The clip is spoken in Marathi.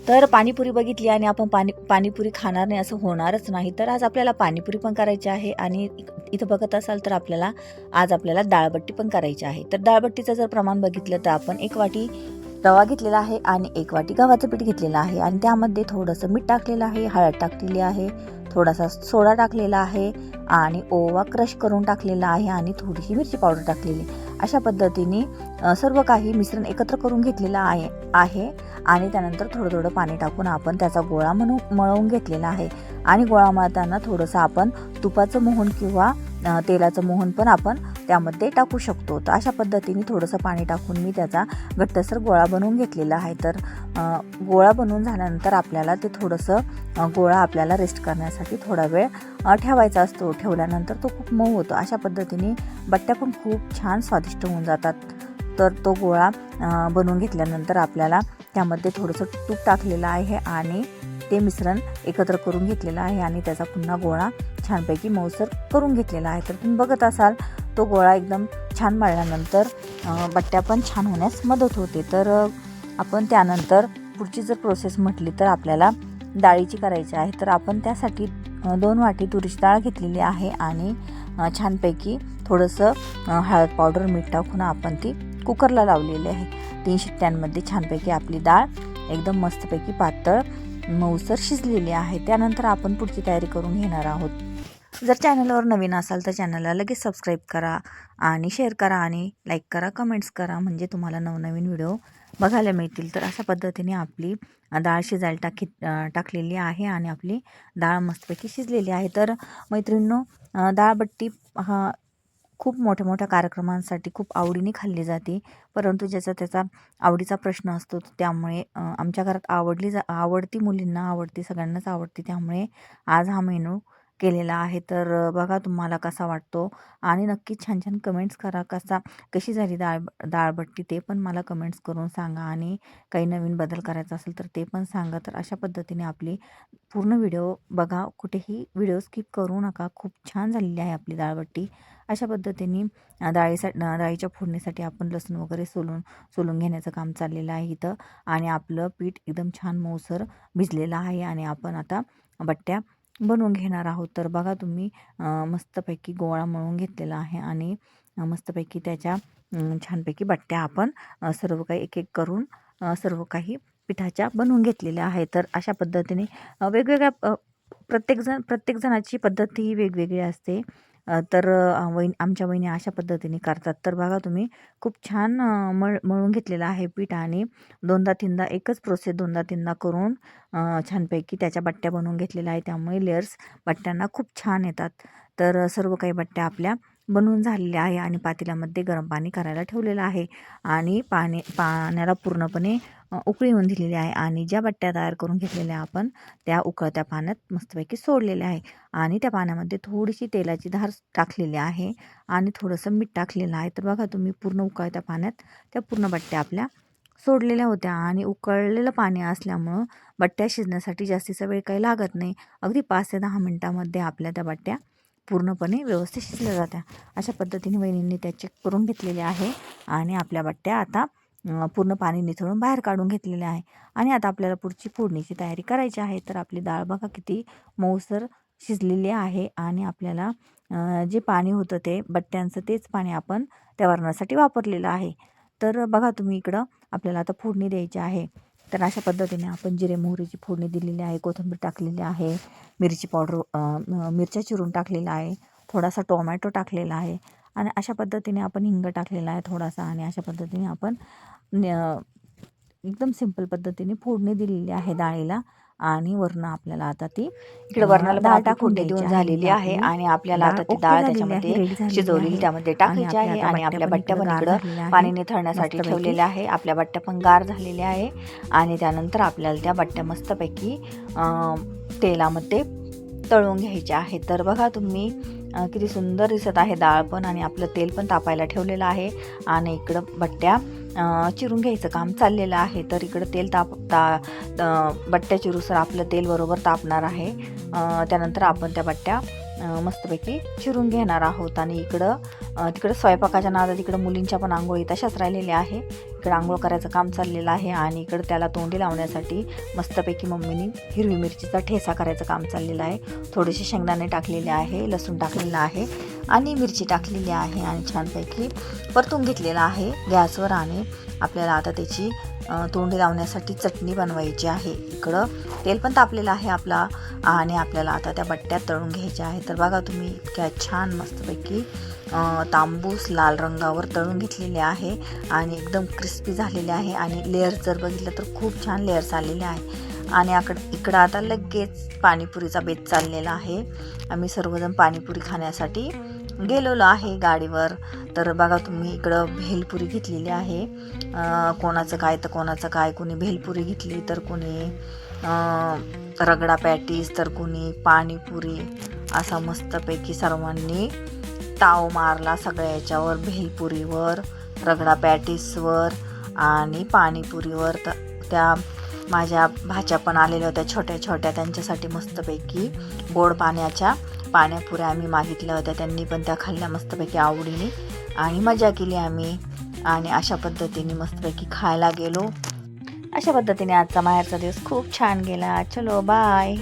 तर पाणीपुरी बघितली आणि आपण पाणीपुरी खाणार नाही असं होणारच नाही. तर आज आपल्याला पाणीपुरी पण करायची आहे आणि इथं बघत असाल तर आज आपल्याला डाळबट्टी पण करायची आहे. तर डाळबट्टीचं जर प्रमाण बघितलं तर आपण 1 वाटी रवा घेतलेला आहे आणि 1 वाटी गव्हाचं पीठ घेतलेलं आहे आणि त्यामध्ये थोडंसं मीठ टाकलेलं आहे, हळद टाकलेली आहे, थोडासा सोडा टाकलेला आहे आणि ओवा क्रश करून टाकलेला आहे आणि थोडीशी मिरची पावडर टाकलेली. अशा पद्धतीने सर्व काही मिश्रण एकत्र करून घेतलेलं आहे आणि त्यानंतर थोडं थोडं पाणी टाकून आपण त्याचा गोळा मळवून घेतलेला आहे आणि गोळा मळताना थोडंसं आपण तुपाचं मोहन किंवा तेलाचं मोहन पण आपण त्यामध्ये टाकू शकतो. तर अशा पद्धतीने थोडंसं पाणी टाकून मी त्याचा घट्टसर गोळा बनवून घेतलेला आहे. तर गोळा बनवून झाल्यानंतर आपल्याला ते थोडंसं गोळा आपल्याला रेस्ट करण्यासाठी थोडा वेळ ठेवायचा असतो. ठेवल्यानंतर तो खूप मऊ होतो. अशा पद्धतीने बट्ट्या पण खूप छान स्वादिष्ट होऊन जातात. तर तो गोळा बनवून घेतल्यानंतर आपल्याला त्यामध्ये थोडंसं तूप टाकलेलं आहे आणि ते मिश्रण एकत्र करून घेतलेलं आहे आणि त्याचा पुन्हा गोळा छानपैकी मऊसर करून घेतलेला आहे. तर तुम्ही बघत असाल तो गोळा एकदम छान मळल्यानंतर बट्ट्या पण छान होण्यास मदत होते. तर आपण त्यानंतर पुढची जर प्रोसेस म्हटली तर आपल्याला डाळीची करायची आहे. तर आपण त्यासाठी 2 वाटी तुरीची डाळ घेतलेली आहे आणि छानपैकी थोडंसं हळद पावडर मीठ टाकून आपण ती कुकरला लावलेली आहे. 3 शिट्ट्यांमध्ये छानपैकी आपली डाळ एकदम मस्तपैकी पातळ मऊसर शिजलेली आहे. त्यानंतर आपण पुढची तयारी करून घेणार आहोत. जर चॅनलवर नवीन असाल तर चॅनलला लगेच सबस्क्राईब करा आणि शेअर करा आणि लाईक करा, कमेंट्स करा, म्हणजे तुम्हाला नवनवीन व्हिडिओ बघायला मिळतील. तर अशा पद्धतीने आपली डाळ शिजायला टाकलेली आहे आणि आपली डाळ मस्तपैकी शिजलेली आहे. तर मैत्रिणींनो, डाळबट्टी खूप मोठ्या मोठ्या कार्यक्रमांसाठी खूप आवडीने खाल्ली जाते, परंतु त्याचा आवडीचा प्रश्न असतो. त्यामुळे आमच्या घरात आवडती, मुलींना आवडती, सगळ्यांनाच आवडती, त्यामुळे आज हा मेनू केलेला आहे. तर बघा तुम्हाला कसा वाटतो आणि नक्की छान छान कमेंट्स करा. कशी झाली डाळबट्टी ते पण मला कमेंट्स करून सांगा आणि काही नवीन बदल करायचा असेल तर ते पण सांगा. तर अशा पद्धतीने आपली पूर्ण व्हिडिओ बघा, कुठेही व्हिडिओ स्किप करू नका. खूप छान झालेली आहे आपली डाळबट्टी. अशा पद्धतीने डाळीच्या फोडणीसाठी आपण लसूण वगैरे सोलून घेण्याचं काम चाललेलं आहे इथं आणि आपलं पीठ एकदम छान मऊसर भिजलेलं आहे आणि आपण आता बट्ट्या बनवून घेणार आहोत. तर बघा तुम्ही मस्तपैकी गोळा मळून घेतलेला आहे आणि मस्तपैकी त्याच्या छानपैकी बट्ट्या आपण सर्व काही एक एक करून सर्व काही पिठाच्या बनवून घेतलेल्या आहे. तर अशा पद्धतीने वेगवेगळ्या प्रत्येक जणाची पद्धत ही वेगवेगळी असते. तर आमच्या वहिनी अशा पद्धतीने करतात. तर बघा तुम्ही खूप छान मळून घेतलेलं आहे पीठ आणि 2दा-3दा एकच प्रोसेस 2दा-3दा करून छानपैकी त्याच्या बट्ट्या बनवून घेतलेल्या आहे. त्यामुळे लेयर्स बट्ट्यांना खूप छान येतात. तर सर्व काही बट्ट्या आपल्या बनवून झालेल्या आहे आणि पातेल्यामध्ये गरम पाणी करायला ठेवलेलं आहे आणि पाण्याला पूर्णपणे उकळी येऊन दिलेली आहे आणि ज्या बट्ट्या तयार करून घेतलेल्या आपण त्या उकळत्या पाण्यात मस्तपैकी सोडलेल्या आहे आणि त्या पाण्यामध्ये थोडीशी तेलाची धार टाकलेली आहे आणि थोडंसं मीठ टाकलेलं आहे. तर बघा तुम्ही पूर्ण उकळत्या पाण्यात त्या पूर्ण बट्ट्या आपल्या सोडलेल्या होत्या आणि उकळलेलं पाणी असल्यामुळं बट्ट्या शिजण्यासाठी जास्तीचा वेळ काही लागत नाही. अगदी 5 ते 10 मिनटामध्ये आपल्या त्या बट्ट्या पूर्णपणे व्यवस्थित शिजल्या जात्या. अशा पद्धतीने वहिनींनी त्या चेक करून घेतलेले आहे आणि आपल्या बट्ट्या आता पूर्ण पाणी निथळून बाहेर काढून घेतलेले आहे आणि आता आपल्याला पुढची फोडणीची तयारी करायची आहे. तर आपली डाळ बघा किती मऊसर शिजलेली आहे आणि आपल्याला जे पाणी होतं ते बट्ट्यांचं तेच पाणी आपण त्या वरणासाठी वापरलेलं आहे. तर बघा तुम्ही इकडं आपल्याला आता फोडणी द्यायची आहे. तर अशा पद्धतीने आपण जिरे मोहरीची फोडणी दिलेली आहे, कोथिंबीर टाकलेली आहे, मिरची पावडर मिरच्या चिरून टाकलेला आहे, थोडासा टोमॅटो टाकलेला आहे आणि अशा पद्धतीने आपण हिंग टाकलेला आहे थोडासा आणि अशा पद्धतीने आपण एकदम सिंपल पद्धतीने फोडणी दिलेली आहे डाळीला आणि वरनं आपल्याला आता ती इकडे वरणाला डाळ टाकून देऊन झालेली आहे आणि आपल्याला आता ती डाळ त्याच्यामध्ये शिजवलेली त्यामध्ये टाकायची आहे आणि आपल्या बट्ट्या पण इकडं पाणी निथळण्यासाठी ठेवलेल्या आहे. आपल्या बट्ट्या पण गार झालेल्या आहे आणि त्यानंतर आपल्याला त्या बट्ट्या मस्तपैकी तेलामध्ये तळून घ्यायच्या आहे. तर बघा तुम्ही किती सुंदर दिसत आहे डाळ पण आणि आपलं तेल पण तापायला ठेवलेलं आहे आणि इकडं बट्ट्या चिरून घ्यायचं काम चाललेलं आहे. तर इकडं तेल बट्ट्या चिरूसर आपलं तेल बरोबर तापणार आहे. त्यानंतर आपण त्या बट्ट्या मस्तपैकी चिरून घेणार आहोत. आणि तिकडं स्वयंपाकाच्या नादात इकडं मुलींच्या पण आंघोळी तशाच राहिलेल्या आहे. इकडं आंघोळ करायचं काम चाललेलं आहे आणि इकडं त्याला तोंडी लावण्यासाठी मस्तपैकी मम्मीने हिरवी मिरचीचा ठेचा करायचं काम चाललेलं आहे. थोडेसे शेंगदाणे टाकलेले आहे, लसूण टाकलेलं आहे आणि मिरची टाकलेली आहे आणि छानपैकी परतून घेतलेला आहे गॅसवर. आणि आपल्याला आता त्याची तोंडी लावण्यासाठी चटणी बनवायची आहे. इकडं तेल पण तापलेलं आहे आपला आणि आपल्याला आता त्या बट्ट्यात तळून घ्यायच्या आहे. तर बघा तुम्ही इतक्या छान मस्तपैकी तांबूस लाल रंगावर तळून घेतलेले आहे आणि एकदम क्रिस्पी झालेले आहे. आणि लेअर्स जर बघितलं तर खूप छान लेअर्स आलेले आहे. आणि इकडं आता लगेच पाणीपुरीचा बेत चाललेला आहे. आम्ही सर्वजण पाणीपुरी खाण्यासाठी गेलेलो आहे गाडीवर. तर बघा तुम्ही इकडं भेलपुरी घेतलेली आहे. कोणाचं काय तर कोणाचं काय, कोणी भेलपुरी घेतली तर कोणी रगडा पॅटीस तर कोणी पाणीपुरी. असा मस्तपैकी सर्वांनी ताव मारला सगळ्या याच्यावर, भेलपुरीवर, रगडा पॅटीसवर आणि पाणीपुरीवर. तर त्या माझ्या भाच्या पण आलेल्या होत्या छोट्या छोट्या, त्यांच्यासाठी मस्तपैकी गोड पाण्यापुऱ्या आम्ही मागितल्या होत्या. त्यांनी पण त्या खाल्ल्या मस्तपैकी आवडीने आणि मजा केली आम्ही. आणि अशा पद्धतीने मस्तपैकी खायला गेलो. अशा पद्धतीने आजचा माहेरचा दिवस खूप छान गेला. चलो बाय.